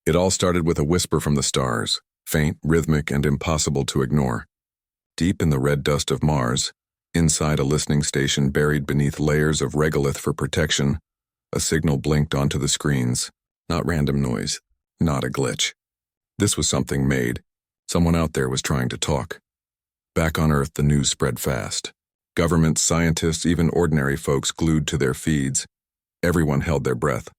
It all started with a whisper from the stars, faint, rhythmic, and impossible to ignore. Deep in the red dust of Mars, inside a listening station buried beneath layers of regolith for protection, a signal blinked onto the screens. Not random noise, not a glitch. This was something made. Someone out there was trying to talk. Back on Earth, the news spread fast. Governments, scientists, even ordinary folks glued to their feeds. Everyone held their breath.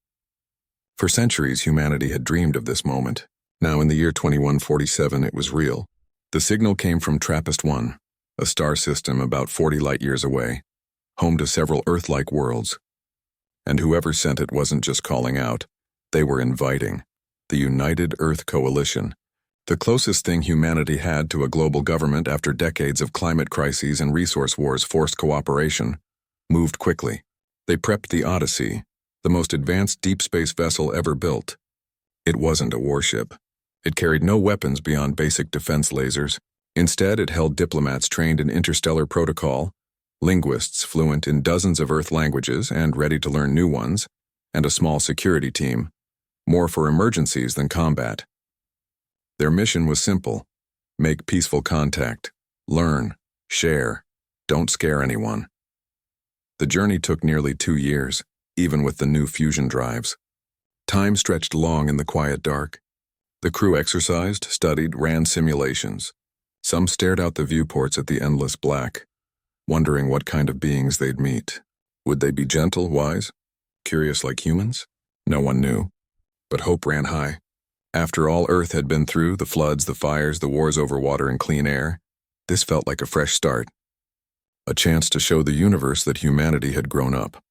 For centuries, humanity had dreamed of this moment. Now, in the year 2147, it was real. The signal came from TRAPPIST-1, a star system about 40 light-years away, home to several Earth-like worlds. And whoever sent it wasn't just calling out. They were inviting. The United Earth Coalition, the closest thing humanity had to a global government after decades of climate crises and resource wars forced cooperation, moved quickly. They prepped the Odyssey, the most advanced deep space vessel ever built. It wasn't a warship. It carried no weapons beyond basic defense lasers. Instead, it held diplomats trained in interstellar protocol, linguists fluent in dozens of Earth languages and ready to learn new ones, and a small security team, more for emergencies than combat. Their mission was simple: make peaceful contact, learn, share, don't scare anyone. The journey took nearly 2 years, even with the new fusion drives. Time stretched long in the quiet dark. The crew exercised, studied, ran simulations. Some stared out the viewports at the endless black, wondering what kind of beings they'd meet. Would they be gentle, wise, curious like humans? No one knew. But hope ran high. After all Earth had been through, the floods, the fires, the wars over water and clean air, this felt like a fresh start. A chance to show the universe that humanity had grown up.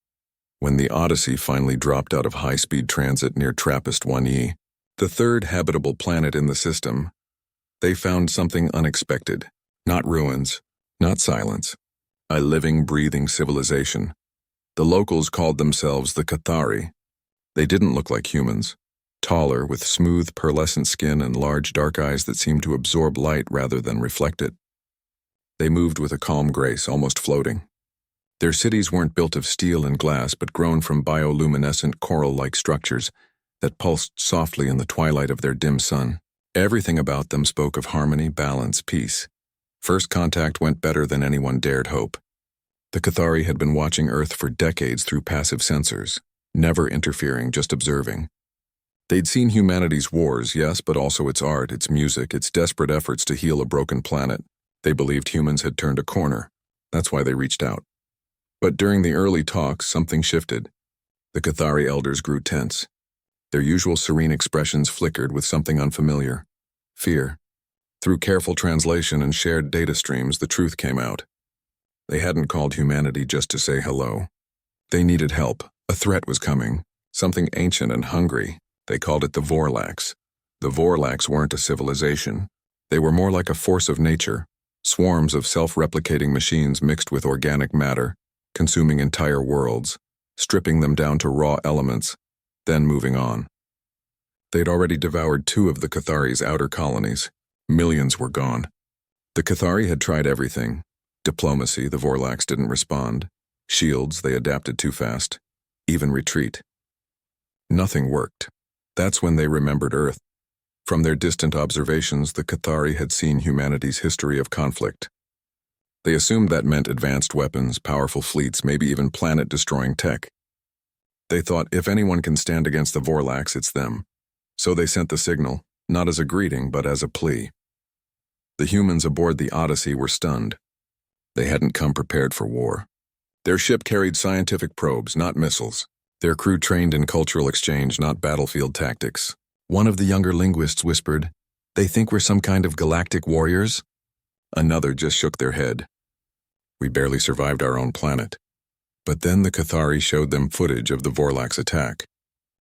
When the Odyssey finally dropped out of high-speed transit near TRAPPIST-1e, the third habitable planet in the system, they found something unexpected. Not ruins, not silence. A living, breathing civilization. The locals called themselves the Cathari. They didn't look like humans. Taller, with smooth, pearlescent skin and large dark eyes that seemed to absorb light rather than reflect it. They moved with a calm grace, almost floating. Their cities weren't built of steel and glass, but grown from bioluminescent coral-like structures that pulsed softly in the twilight of their dim sun. Everything about them spoke of harmony, balance, peace. First contact went better than anyone dared hope. The Cathari had been watching Earth for decades through passive sensors, never interfering, just observing. They'd seen humanity's wars, yes, but also its art, its music, its desperate efforts to heal a broken planet. They believed humans had turned a corner. That's why they reached out. But during the early talks, something shifted. The Cathari elders grew tense. Their usual serene expressions flickered with something unfamiliar. Fear. Through careful translation and shared data streams, the truth came out. They hadn't called humanity just to say hello. They needed help. A threat was coming. Something ancient and hungry. They called it the Vorlax. The Vorlax weren't a civilization. They were more like a force of nature. Swarms of self-replicating machines mixed with organic matter, consuming entire worlds, stripping them down to raw elements, then moving on. They'd already devoured 2 of the Cathari's outer colonies. Millions were gone. The Cathari had tried everything. Diplomacy, the Vorlax didn't respond. Shields, they adapted too fast. Even retreat. Nothing worked. That's when they remembered Earth. From their distant observations, the Cathari had seen humanity's history of conflict. They assumed that meant advanced weapons, powerful fleets, maybe even planet-destroying tech. They thought, if anyone can stand against the Vorlax, it's them. So they sent the signal, not as a greeting, but as a plea. The humans aboard the Odyssey were stunned. They hadn't come prepared for war. Their ship carried scientific probes, not missiles. Their crew trained in cultural exchange, not battlefield tactics. One of the younger linguists whispered, "They think we're some kind of galactic warriors?" Another just shook their head. "We barely survived our own planet." But then the Cathari showed them footage of the Vorlax attack.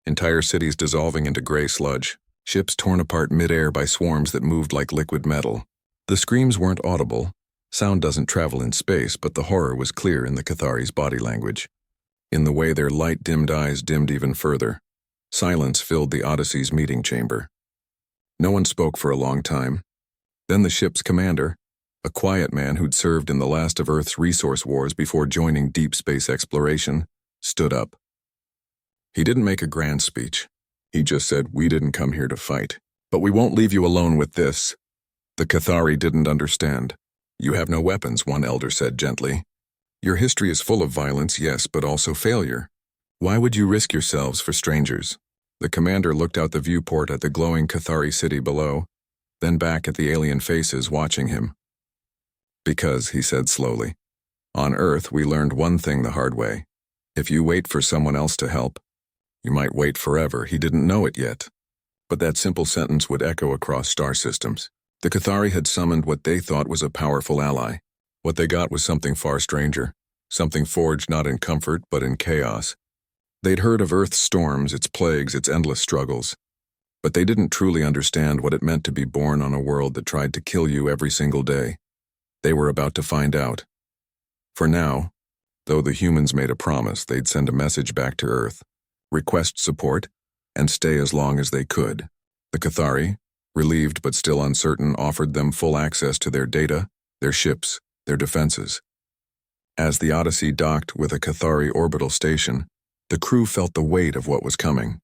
Entire cities dissolving into gray sludge, ships torn apart midair by swarms that moved like liquid metal. The screams weren't audible. Sound doesn't travel in space, but the horror was clear in the Cathari's body language. In the way their light-dimmed eyes dimmed even further. Silence filled the Odyssey's meeting chamber. No one spoke for a long time. Then the ship's commander, a quiet man who'd served in the last of Earth's resource wars before joining deep space exploration, stood up. He didn't make a grand speech. He just said, "We didn't come here to fight. But we won't leave you alone with this." The Cathari didn't understand. "You have no weapons," one elder said gently. "Your history is full of violence, yes, but also failure. Why would you risk yourselves for strangers?" The commander looked out the viewport at the glowing Cathari city below, then back at the alien faces watching him. "Because," he said slowly, "on Earth we learned one thing the hard way. If you wait for someone else to help, you might wait forever." He didn't know it yet, but that simple sentence would echo across star systems. The Cathari had summoned what they thought was a powerful ally. What they got was something far stranger, something forged not in comfort but in chaos. They'd heard of Earth's storms, its plagues, its endless struggles, but they didn't truly understand what it meant to be born on a world that tried to kill you every single day. They were about to find out. For now, though the humans made a promise they'd send a message back to Earth, request support, and stay as long as they could, the Cathari, relieved but still uncertain, offered them full access to their data, their ships, their defenses. As the Odyssey docked with a Cathari orbital station, the crew felt the weight of what was coming.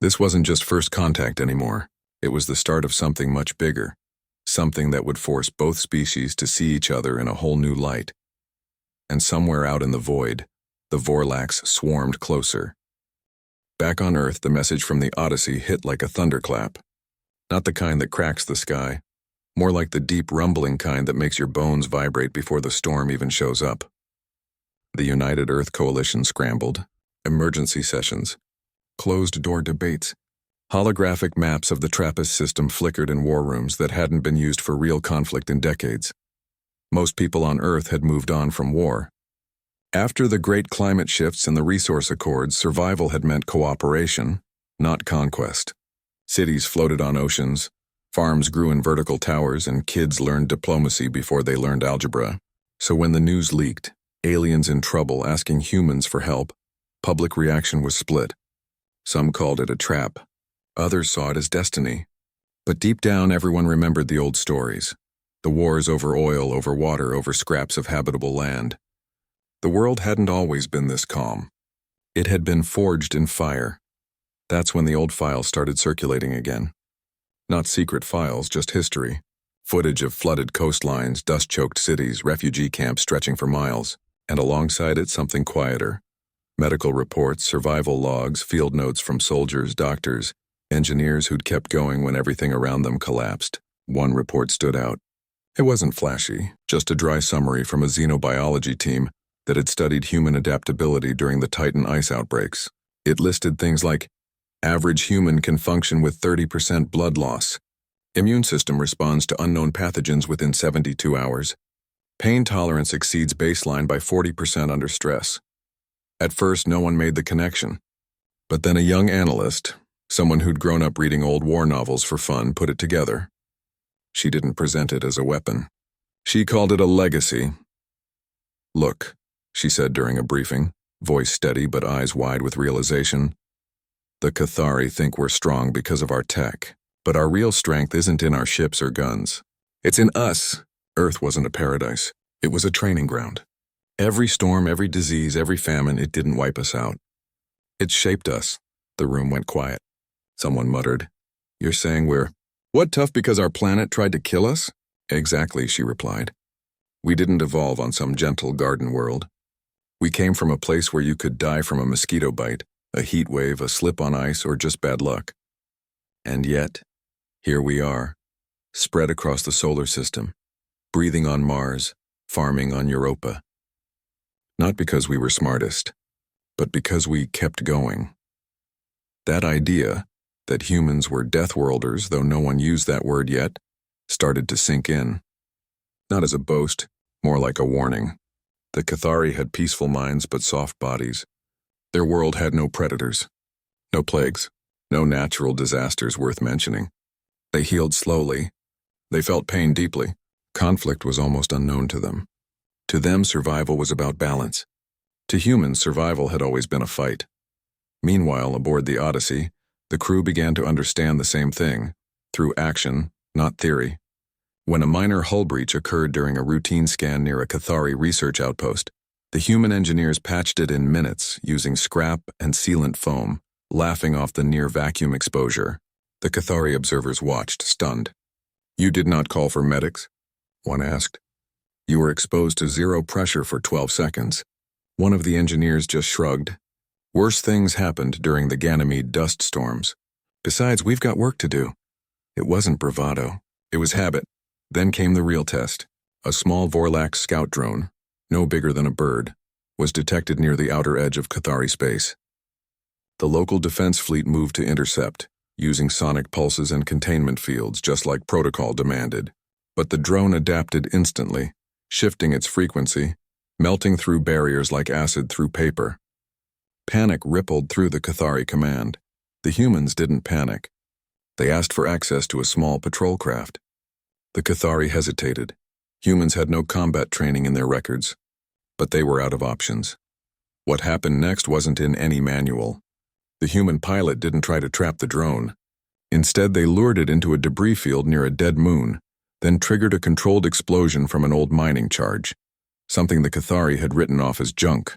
This wasn't just first contact anymore. It was the start of something much bigger, something that would force both species to see each other in a whole new light. And somewhere out in the void, the Vorlax swarmed closer. Back on Earth, the message from the Odyssey hit like a thunderclap. Not the kind that cracks the sky, more like the deep rumbling kind that makes your bones vibrate before the storm even shows up. The United Earth Coalition scrambled. Emergency sessions, closed-door debates, holographic maps of the TRAPPIST system flickered in war rooms that hadn't been used for real conflict in decades. Most people on Earth had moved on from war. After the great climate shifts and the resource accords, survival had meant cooperation, not conquest. Cities floated on oceans, farms grew in vertical towers, and kids learned diplomacy before they learned algebra. So when the news leaked, aliens in trouble asking humans for help, public reaction was split. Some called it a trap. Others saw it as destiny. But deep down, everyone remembered the old stories. The wars over oil, over water, over scraps of habitable land. The world hadn't always been this calm. It had been forged in fire. That's when the old files started circulating again. Not secret files, just history. Footage of flooded coastlines, dust-choked cities, refugee camps stretching for miles. And alongside it, something quieter. Medical reports, survival logs, field notes from soldiers, doctors, engineers who'd kept going when everything around them collapsed. One report stood out. It wasn't flashy, just a dry summary from a xenobiology team that had studied human adaptability during the Titan ice outbreaks. It listed things like, average human can function with 30% blood loss. Immune system responds to unknown pathogens within 72 hours. Pain tolerance exceeds baseline by 40% under stress. At first, no one made the connection. But then a young analyst, someone who'd grown up reading old war novels for fun, put it together. She didn't present it as a weapon. She called it a legacy. "Look," she said during a briefing, voice steady but eyes wide with realization. "The Cathari think we're strong because of our tech, but our real strength isn't in our ships or guns. It's in us." Earth wasn't a paradise. It was a training ground. Every storm, every disease, every famine, it didn't wipe us out. It shaped us. The room went quiet. Someone muttered, "You're saying we're, what, tough because our planet tried to kill us?" "Exactly," she replied. "We didn't evolve on some gentle garden world. We came from a place where you could die from a mosquito bite, a heat wave, a slip on ice, or just bad luck. And yet, here we are, spread across the solar system, breathing on Mars, farming on Europa. Not because we were smartest, but because we kept going." That idea, that humans were Deathworlders, though no one used that word yet, started to sink in. Not as a boast, more like a warning. The Cathari had peaceful minds but soft bodies. Their world had no predators, no plagues, no natural disasters worth mentioning. They healed slowly. They felt pain deeply. Conflict was almost unknown to them. To them, survival was about balance. To humans, survival had always been a fight. Meanwhile, aboard the Odyssey, the crew began to understand the same thing, through action, not theory. When a minor hull breach occurred during a routine scan near a Cathari research outpost, the human engineers patched it in minutes using scrap and sealant foam, laughing off the near vacuum exposure. The Cathari observers watched, stunned. "You did not call for medics?" one asked. "You were exposed to zero pressure for 12 seconds. One of the engineers just shrugged. "Worse things happened during the Ganymede dust storms. Besides, we've got work to do." It wasn't bravado. It was habit. Then came the real test. A small Vorlax scout drone, no bigger than a bird, was detected near the outer edge of Cathari space. The local defense fleet moved to intercept, using sonic pulses and containment fields just like protocol demanded. But the drone adapted instantly, shifting its frequency, melting through barriers like acid through paper. Panic rippled through the Cathari command. The humans didn't panic. They asked for access to a small patrol craft. The Cathari hesitated. Humans had no combat training in their records, but they were out of options. What happened next wasn't in any manual. The human pilot didn't try to trap the drone. Instead, they lured it into a debris field near a dead moon, then triggered a controlled explosion from an old mining charge, something the Cathari had written off as junk.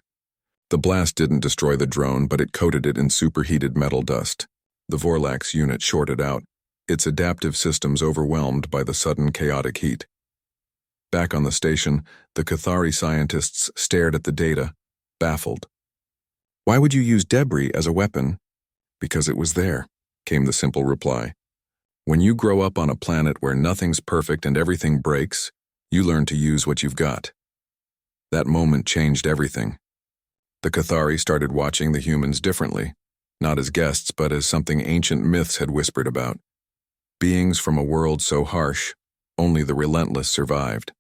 The blast didn't destroy the drone, but it coated it in superheated metal dust. The Vorlax unit shorted out, its adaptive systems overwhelmed by the sudden chaotic heat. Back on the station, the Cathari scientists stared at the data, baffled. "Why would you use debris as a weapon?" "Because it was there," came the simple reply. "When you grow up on a planet where nothing's perfect and everything breaks, you learn to use what you've got." That moment changed everything. The Cathari started watching the humans differently, not as guests but as something ancient myths had whispered about. Beings from a world so harsh, only the relentless survived.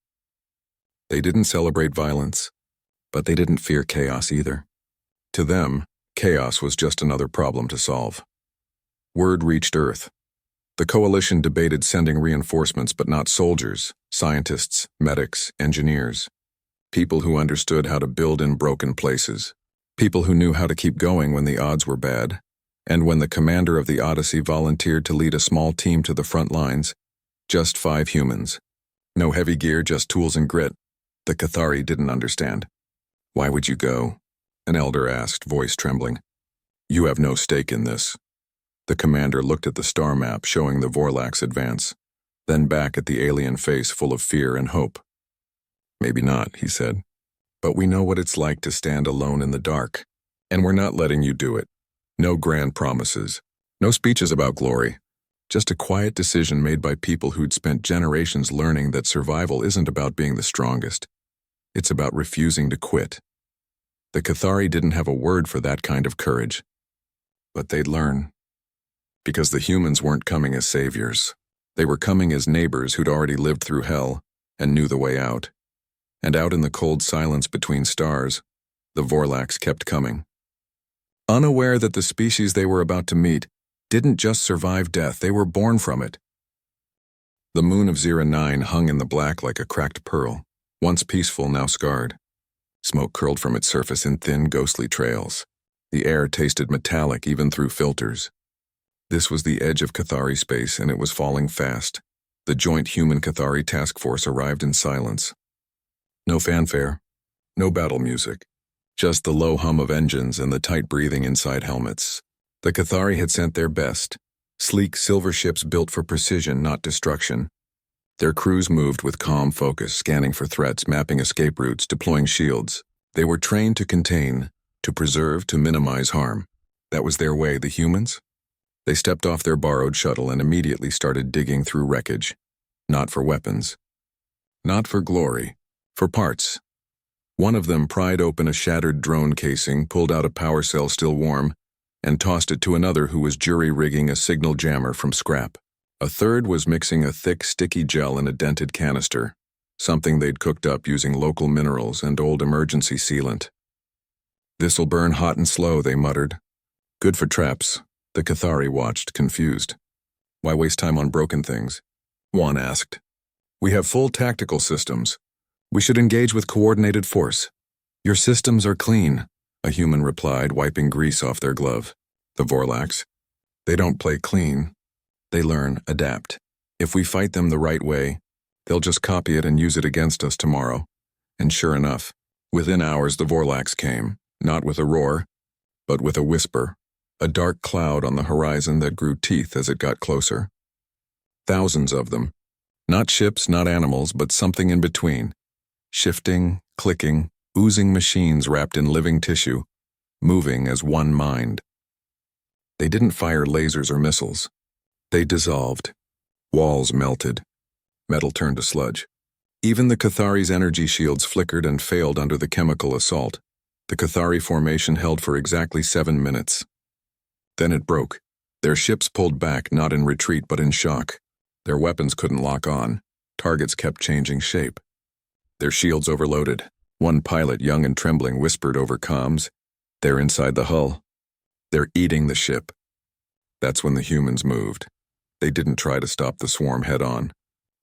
They didn't celebrate violence, but they didn't fear chaos either. To them, chaos was just another problem to solve. Word reached Earth. The coalition debated sending reinforcements, but not soldiers, scientists, medics, engineers. People who understood how to build in broken places. People who knew how to keep going when the odds were bad. And when the commander of the Odyssey volunteered to lead a small team to the front lines, just 5 humans. No heavy gear, just tools and grit. The Cathari didn't understand. "Why would you go?" an elder asked, voice trembling. "You have no stake in this." The commander looked at the star map showing the Vorlax advance, then back at the alien face full of fear and hope. "Maybe not," he said. "But we know what it's like to stand alone in the dark, and we're not letting you do it. No grand promises, no speeches about glory, just a quiet decision made by people who'd spent generations learning that survival isn't about being the strongest. It's about refusing to quit." The Cathari didn't have a word for that kind of courage, but they'd learn. Because the humans weren't coming as saviors. They were coming as neighbors who'd already lived through hell and knew the way out. And out in the cold silence between stars, the Vorlax kept coming. Unaware that the species they were about to meet didn't just survive death, they were born from it. The moon of Zera 9 hung in the black like a cracked pearl, once peaceful, now scarred. Smoke curled from its surface in thin, ghostly trails. The air tasted metallic even through filters. This was the edge of Cathari space, and it was falling fast. The joint human-Cathari task force arrived in silence. No fanfare, no battle music, just the low hum of engines and the tight breathing inside helmets. The Cathari had sent their best, sleek silver ships built for precision, not destruction. Their crews moved with calm focus, scanning for threats, mapping escape routes, deploying shields. They were trained to contain, to preserve, to minimize harm. That was their way. The humans? They stepped off their borrowed shuttle and immediately started digging through wreckage. Not for weapons. Not for glory. For parts. One of them pried open a shattered drone casing, pulled out a power cell still warm, and tossed it to another who was jury-rigging a signal jammer from scrap. A third was mixing a thick, sticky gel in a dented canister, something they'd cooked up using local minerals and old emergency sealant. "This'll burn hot and slow," they muttered. "Good for traps." The Cathari watched, confused. "Why waste time on broken things?" Juan asked. "We have full tactical systems. We should engage with coordinated force." "Your systems are clean," a human replied, wiping grease off their glove. The Vorlax. "They don't play clean. They learn, adapt. If we fight them the right way, they'll just copy it and use it against us tomorrow." And sure enough, within hours the Vorlax came, not with a roar, but with a whisper, a dark cloud on the horizon that grew teeth as it got closer. Thousands of them. Not ships, not animals, but something in between. Shifting, clicking, oozing machines wrapped in living tissue, moving as one mind. They didn't fire lasers or missiles. They dissolved. Walls melted. Metal turned to sludge. Even the Cathari's energy shields flickered and failed under the chemical assault. The Cathari formation held for exactly 7 minutes. Then it broke. Their ships pulled back, not in retreat but in shock. Their weapons couldn't lock on. Targets kept changing shape. Their shields overloaded. One pilot, young and trembling, whispered over comms, "They're inside the hull. They're eating the ship." That's when the humans moved. They didn't try to stop the swarm head-on.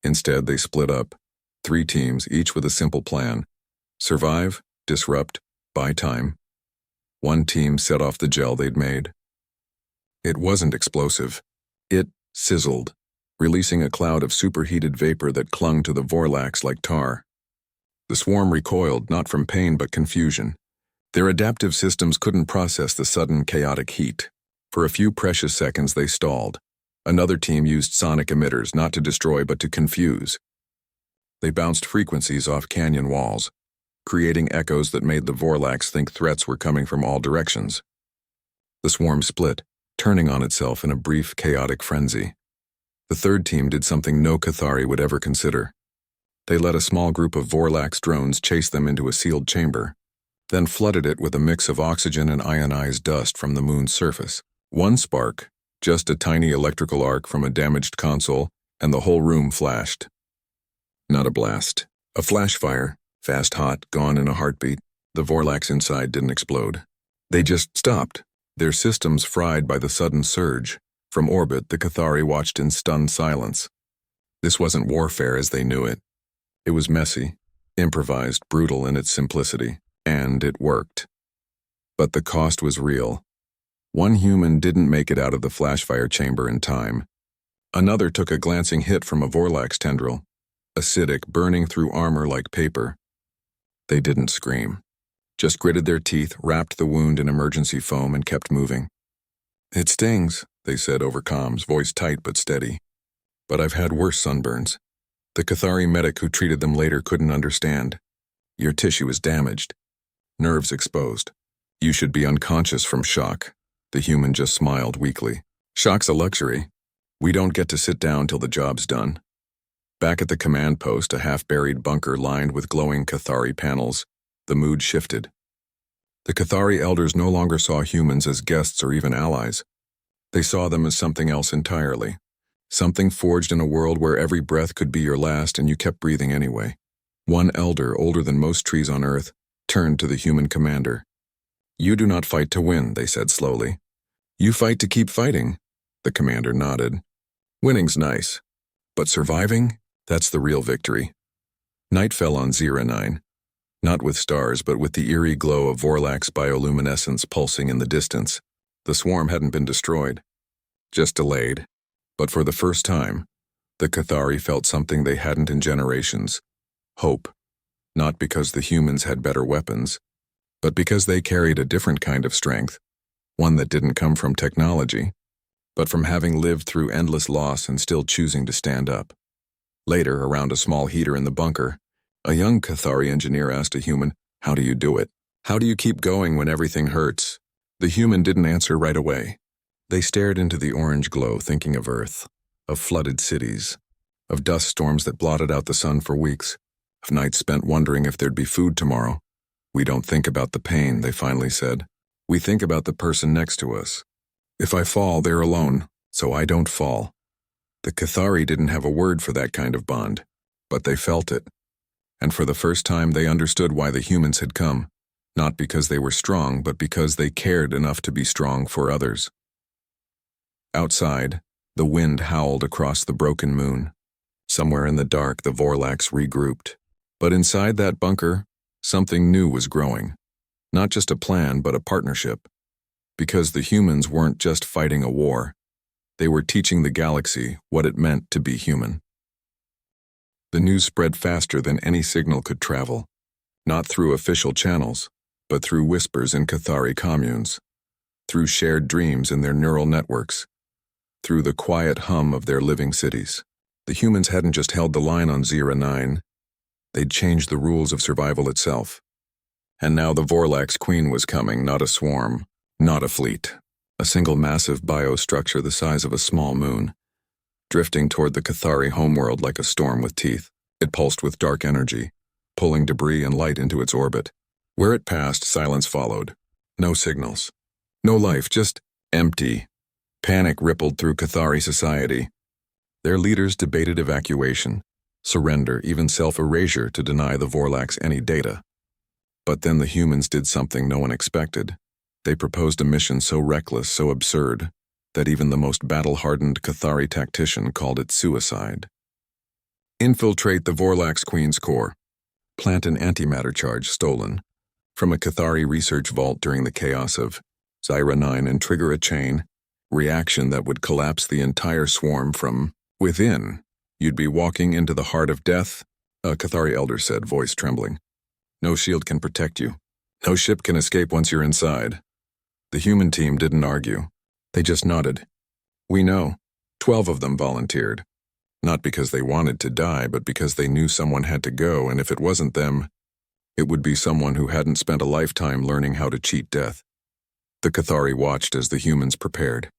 Instead, they split up. 3 teams, each with a simple plan. Survive, disrupt, buy time. One team set off the gel they'd made. It wasn't explosive. It sizzled, releasing a cloud of superheated vapor that clung to the Vorlax like tar. The swarm recoiled, not from pain but confusion. Their adaptive systems couldn't process the sudden chaotic heat. For a few precious seconds they stalled. Another team used sonic emitters, not to destroy but to confuse. They bounced frequencies off canyon walls, creating echoes that made the Vorlax think threats were coming from all directions. The swarm split, turning on itself in a brief, chaotic frenzy. The third team did something no Cathari would ever consider. They let a small group of Vorlax drones chase them into a sealed chamber, then flooded it with a mix of oxygen and ionized dust from the moon's surface. One spark, just a tiny electrical arc from a damaged console, and the whole room flashed. Not a blast. A flash fire, fast, hot, gone in a heartbeat. The Vorlax inside didn't explode. They just stopped, their systems fried by the sudden surge. From orbit, the Cathari watched in stunned silence. This wasn't warfare as they knew it. It was messy, improvised, brutal in its simplicity, and it worked. But the cost was real. One human didn't make it out of the flashfire chamber in time. Another took a glancing hit from a Vorlax tendril, acidic, burning through armor like paper. They didn't scream, just gritted their teeth, wrapped the wound in emergency foam, and kept moving. "It stings," they said over comms, voice tight but steady. "But I've had worse sunburns." The Cathari medic who treated them later couldn't understand. "Your tissue is damaged. Nerves exposed. You should be unconscious from shock." The human just smiled weakly. "Shock's a luxury. We don't get to sit down till the job's done." Back at the command post, a half-buried bunker lined with glowing Cathari panels, the mood shifted. The Cathari elders no longer saw humans as guests or even allies. They saw them as something else entirely. Something forged in a world where every breath could be your last and you kept breathing anyway. One elder, older than most trees on Earth, turned to the human commander. "You do not fight to win," they said slowly. "You fight to keep fighting." The commander nodded. "Winning's nice, but surviving? That's the real victory." Night fell on Zera 9. Not with stars, but with the eerie glow of Vorlax bioluminescence pulsing in the distance. The swarm hadn't been destroyed, just delayed. But for the first time, the Cathari felt something they hadn't in generations. Hope. Not because the humans had better weapons, but because they carried a different kind of strength. One that didn't come from technology, but from having lived through endless loss and still choosing to stand up. Later, around a small heater in the bunker, a young Cathari engineer asked a human, "How do you do it? How do you keep going when everything hurts?" The human didn't answer right away. They stared into the orange glow, thinking of Earth, of flooded cities, of dust storms that blotted out the sun for weeks, of nights spent wondering if there'd be food tomorrow. "We don't think about the pain," they finally said. "We think about the person next to us. If I fall, they're alone, so I don't fall." The Cathari didn't have a word for that kind of bond, but they felt it. And for the first time they understood why the humans had come, not because they were strong, but because they cared enough to be strong for others. Outside, the wind howled across the broken moon. Somewhere in the dark, the Vorlax regrouped. But inside that bunker, something new was growing. Not just a plan, but a partnership. Because the humans weren't just fighting a war. They were teaching the galaxy what it meant to be human. The news spread faster than any signal could travel. Not through official channels, but through whispers in Cathari communes. through shared dreams in their neural networks, through the quiet hum of their living cities. The humans hadn't just held the line on Zera 9, they'd changed the rules of survival itself. And now the Vorlax Queen was coming, not a swarm, not a fleet. A single massive biostructure the size of a small moon, drifting toward the Cathari homeworld like a storm with teeth. It pulsed with dark energy, pulling debris and light into its orbit. Where it passed, silence followed. No signals. No life, just empty. Panic rippled through Cathari society. Their leaders debated evacuation, surrender, even self-erasure to deny the Vorlax any data. But then the humans did something no one expected. They proposed a mission so reckless, so absurd, that even the most battle-hardened Cathari tactician called it suicide. Infiltrate the Vorlax Queen's core. Plant an antimatter charge stolen from a Cathari research vault during the chaos of Zera 9 and trigger a chain reaction that would collapse the entire swarm from within. You'd be walking into the heart of death, a Cathari elder said, voice trembling. No shield can protect you. No ship can escape once you're inside. The human team didn't argue. They just nodded. We know. 12 of them volunteered. Not because they wanted to die, but because they knew someone had to go, and if it wasn't them, it would be someone who hadn't spent a lifetime learning how to cheat death. The Cathari watched as the humans prepared.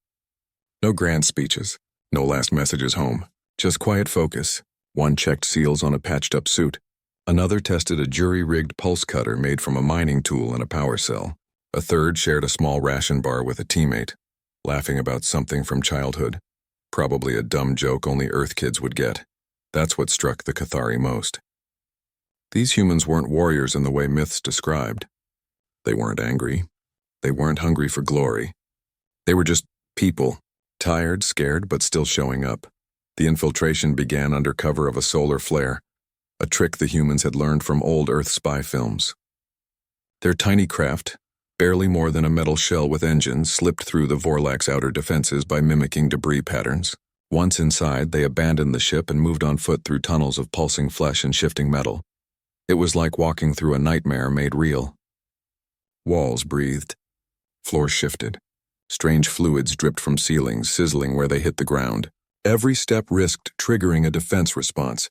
No grand speeches, no last messages home, just quiet focus. One checked seals on a patched-up suit. Another tested a jury-rigged pulse cutter made from a mining tool and a power cell. A third shared a small ration bar with a teammate, laughing about something from childhood. Probably a dumb joke only Earth kids would get. That's what struck the Cathari most. These humans weren't warriors in the way myths described. They weren't angry. They weren't hungry for glory. They were just people, tired, scared, but still showing up. The infiltration began under cover of a solar flare, a trick the humans had learned from old Earth spy films. Their tiny craft, barely more than a metal shell with engines, slipped through the Vorlax outer defenses by mimicking debris patterns. Once inside, they abandoned the ship and moved on foot through tunnels of pulsing flesh and shifting metal. It was like walking through a nightmare made real. Walls breathed. Floors shifted. Strange fluids dripped from ceilings, sizzling where they hit the ground. Every step risked triggering a defense response.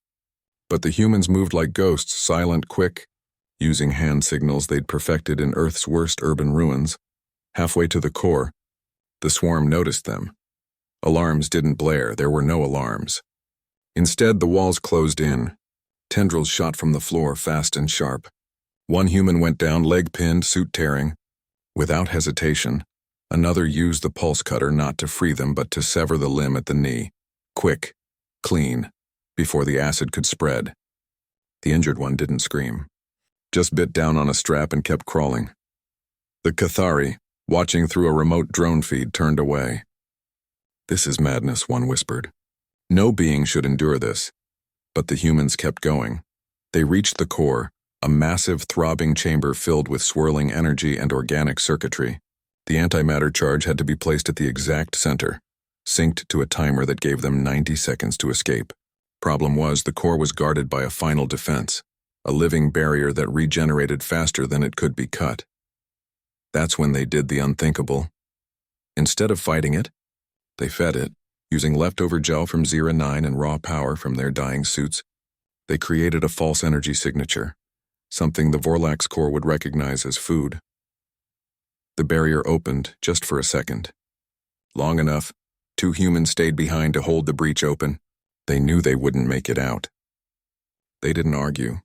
But the humans moved like ghosts, silent, quick, using hand signals they'd perfected in Earth's worst urban ruins. Halfway to the core, the swarm noticed them. Alarms didn't blare, there were no alarms. Instead, the walls closed in. Tendrils shot from the floor, fast and sharp. One human went down, leg pinned, suit tearing. Without hesitation, another used the pulse cutter not to free them but to sever the limb at the knee. Quick, clean, before the acid could spread. The injured one didn't scream. Just bit down on a strap and kept crawling. The Cathari, watching through a remote drone feed, turned away. This is madness, one whispered. No being should endure this. But the humans kept going. They reached the core, a massive throbbing chamber filled with swirling energy and organic circuitry. The antimatter charge had to be placed at the exact center, synced to a timer that gave them 90 seconds to escape. Problem was, the core was guarded by a final defense. A living barrier that regenerated faster than it could be cut. That's when they did the unthinkable. Instead of fighting it, they fed it. Using leftover gel from Zera 9 and raw power from their dying suits, they created a false energy signature, something the Vorlax core would recognize as food. The barrier opened just for a second. Long enough, 2 humans stayed behind to hold the breach open. They knew they wouldn't make it out. They didn't argue.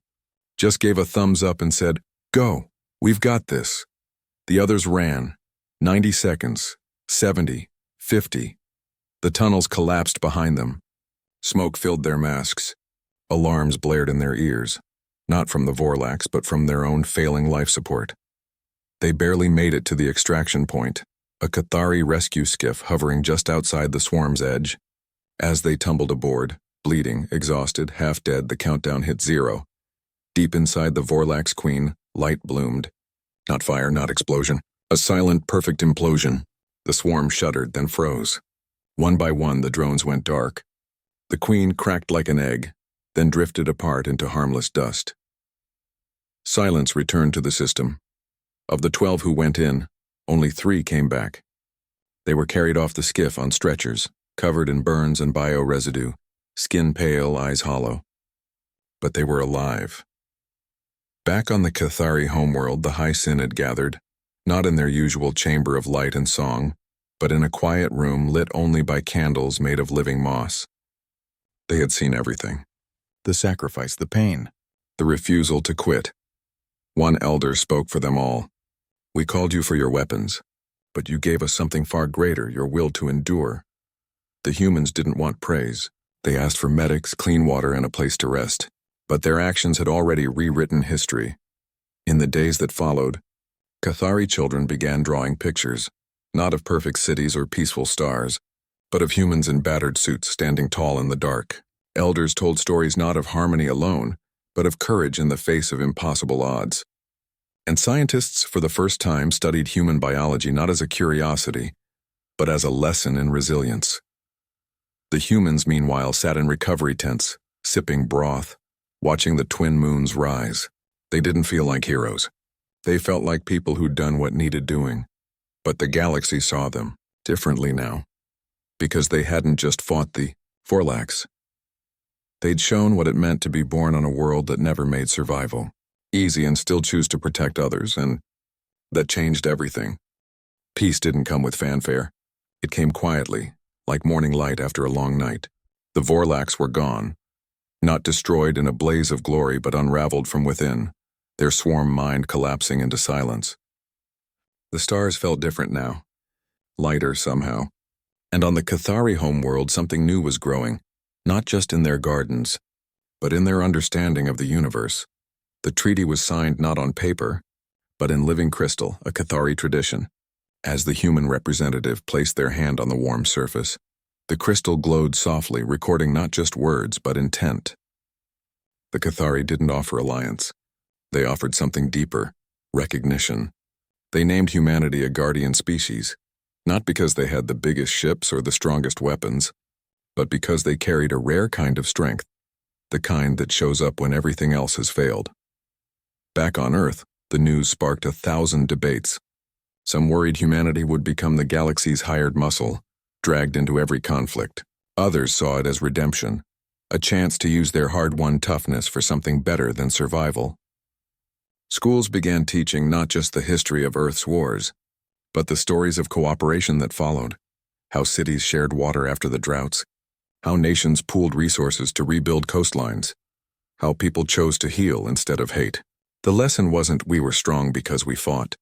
Just gave a thumbs up and said, "Go, we've got this." The others ran. 90 seconds, 70, 50. The tunnels collapsed behind them. Smoke filled their masks. Alarms blared in their ears, not from the Vorlax, but from their own failing life support. They barely made it to the extraction point, a Cathari rescue skiff hovering just outside the swarm's edge. As they tumbled aboard, bleeding, exhausted, half dead, the countdown hit 0. Deep inside the Vorlax Queen, light bloomed. Not fire, not explosion. A silent, perfect implosion. The swarm shuddered, then froze. One by one, the drones went dark. The Queen cracked like an egg, then drifted apart into harmless dust. Silence returned to the system. Of the 12 who went in, Only 3 came back. They were carried off the skiff on stretchers, covered in burns and bio-residue, skin pale, eyes hollow. But they were alive. Back on the Cathari homeworld, the High Synod gathered, not in their usual chamber of light and song, but in a quiet room lit only by candles made of living moss. They had seen everything. The sacrifice, the pain, the refusal to quit. One elder spoke for them all. "We called you for your weapons, but you gave us something far greater, your will to endure." The humans didn't want praise. They asked for medics, clean water, and a place to rest. But their actions had already rewritten history. In the days that followed, Cathari children began drawing pictures, not of perfect cities or peaceful stars, but of humans in battered suits standing tall in the dark. Elders told stories not of harmony alone, but of courage in the face of impossible odds. And scientists, for the first time, studied human biology not as a curiosity, but as a lesson in resilience. The humans, meanwhile, sat in recovery tents, sipping broth, watching the twin moons rise. They didn't feel like heroes. They felt like people who'd done what needed doing. But the galaxy saw them differently now, because they hadn't just fought the Forlax. They'd shown what it meant to be born on a world that never made survival easy and still choose to protect others, and that changed everything. Peace didn't come with fanfare. It came quietly, like morning light after a long night. The Vorlax were gone, not destroyed in a blaze of glory, but unraveled from within, their swarm mind collapsing into silence. The stars felt different now, lighter somehow. And on the Cathari homeworld, something new was growing, not just in their gardens, but in their understanding of the universe. The treaty was signed not on paper, but in living crystal, a Cathari tradition. As the human representative placed their hand on the warm surface, the crystal glowed softly, recording not just words, but intent. The Cathari didn't offer alliance. They offered something deeper, recognition. They named humanity a guardian species, not because they had the biggest ships or the strongest weapons, but because they carried a rare kind of strength, the kind that shows up when everything else has failed. Back on Earth, the news sparked 1,000 debates. Some worried humanity would become the galaxy's hired muscle, dragged into every conflict. Others saw it as redemption, a chance to use their hard-won toughness for something better than survival. Schools began teaching not just the history of Earth's wars, but the stories of cooperation that followed, how cities shared water after the droughts, how nations pooled resources to rebuild coastlines, how people chose to heal instead of hate. The lesson wasn't we were strong because we fought.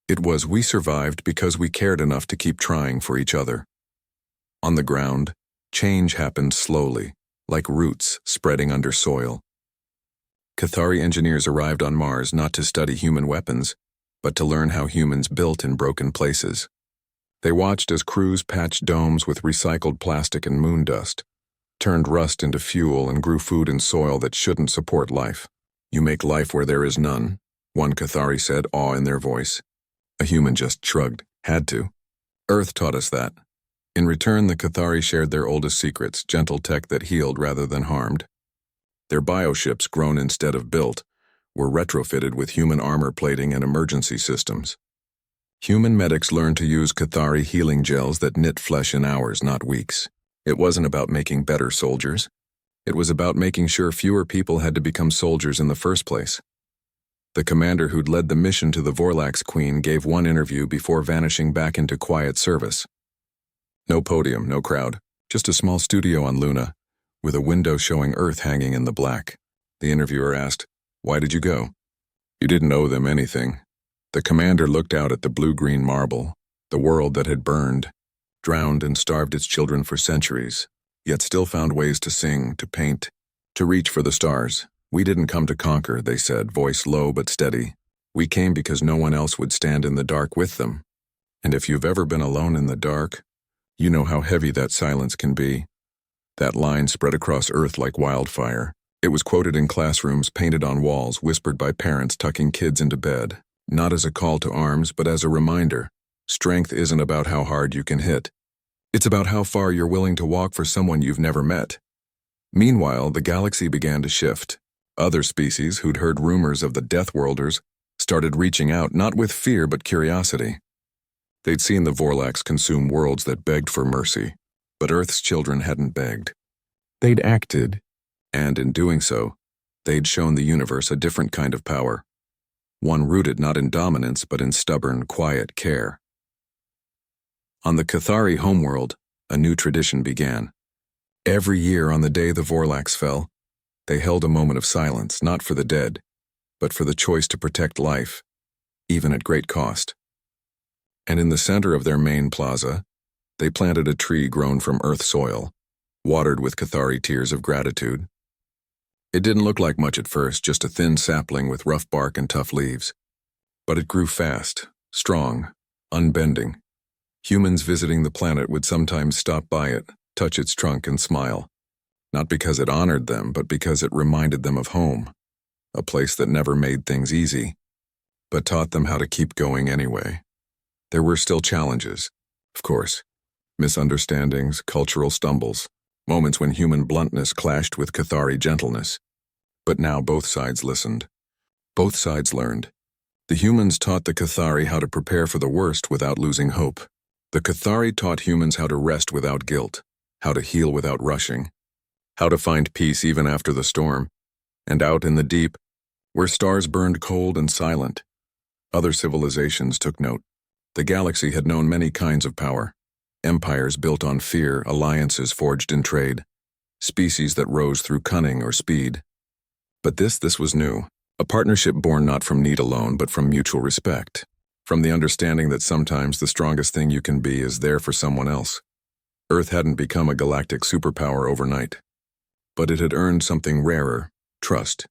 It was we survived because we cared enough to keep trying for each other. On the ground, change happened slowly, like roots spreading under soil. Cathari engineers arrived on Mars not to study human weapons, but to learn how humans built in broken places. They watched as crews patched domes with recycled plastic and moon dust, turned rust into fuel, and grew food in soil that shouldn't support life. "You make life where there is none," one Cathari said, awe in their voice. A human just shrugged. Had to. Earth taught us that. In return, the Cathari shared their oldest secrets, gentle tech that healed rather than harmed. Their bioships, grown instead of built, were retrofitted with human armor plating and emergency systems. Human medics learned to use Cathari healing gels that knit flesh in hours, not weeks. It wasn't about making better soldiers. It was about making sure fewer people had to become soldiers in the first place. The commander who'd led the mission to the Vorlax Queen gave one interview before vanishing back into quiet service. No podium, no crowd, just a small studio on Luna, with a window showing Earth hanging in the black. The interviewer asked, "Why did you go?" "You didn't owe them anything." The commander looked out at the blue-green marble, the world that had burned, drowned and starved its children for centuries, yet still found ways to sing, to paint, to reach for the stars. "We didn't come to conquer," they said, voice low but steady. "We came because no one else would stand in the dark with them. And if you've ever been alone in the dark, you know how heavy that silence can be." That line spread across Earth like wildfire. It was quoted in classrooms, painted on walls, whispered by parents tucking kids into bed, not as a call to arms, but as a reminder. Strength isn't about how hard you can hit. It's about how far you're willing to walk for someone you've never met. Meanwhile, the galaxy began to shift. Other species who'd heard rumors of the Deathworlders started reaching out, not with fear but curiosity. They'd seen the Vorlax consume worlds that begged for mercy, but Earth's children hadn't begged. They'd acted, and in doing so, they'd shown the universe a different kind of power, one rooted not in dominance but in stubborn, quiet care. On the Cathari homeworld, a new tradition began. Every year on the day the Vorlax fell, they held a moment of silence, not for the dead, but for the choice to protect life, even at great cost. And in the center of their main plaza, they planted a tree grown from earth soil, watered with Cathari tears of gratitude. It didn't look like much at first, just a thin sapling with rough bark and tough leaves. But it grew fast, strong, unbending. Humans visiting the planet would sometimes stop by it, touch its trunk and smile. Not because it honored them, but because it reminded them of home, a place that never made things easy, but taught them how to keep going anyway. There were still challenges, of course, misunderstandings, cultural stumbles, moments when human bluntness clashed with Cathari gentleness. But now both sides listened. Both sides learned. The humans taught the Cathari how to prepare for the worst without losing hope. The Cathari taught humans how to rest without guilt, how to heal without rushing, how to find peace even after the storm. And out in the deep, where stars burned cold and silent, other civilizations took note. The galaxy had known many kinds of power. Empires built on fear, alliances forged in trade, species that rose through cunning or speed. But this was new, a partnership born not from need alone, but from mutual respect, from the understanding that sometimes the strongest thing you can be is there for someone else. Earth hadn't become a galactic superpower overnight, but it had earned something rarer, trust,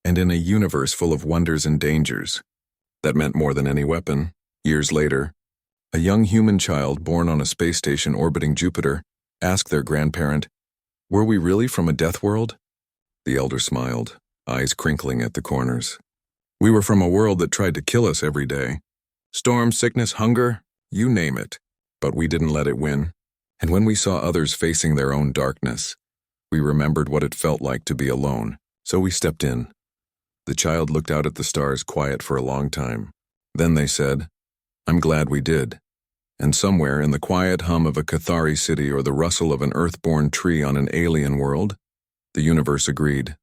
and in a universe full of wonders and dangers, that meant more than any weapon. Years later, a young human child born on a space station orbiting Jupiter asked their grandparent, "Were we really from a death world?" The elder smiled, eyes crinkling at the corners. "We were from a world that tried to kill us every day. Storm, sickness, hunger, you name it. But we didn't let it win. And when we saw others facing their own darkness, we remembered what it felt like to be alone. So we stepped in." The child looked out at the stars quiet for a long time. Then they said, "I'm glad we did." And somewhere in the quiet hum of a Cathari city or the rustle of an earthborn tree on an alien world, the universe agreed.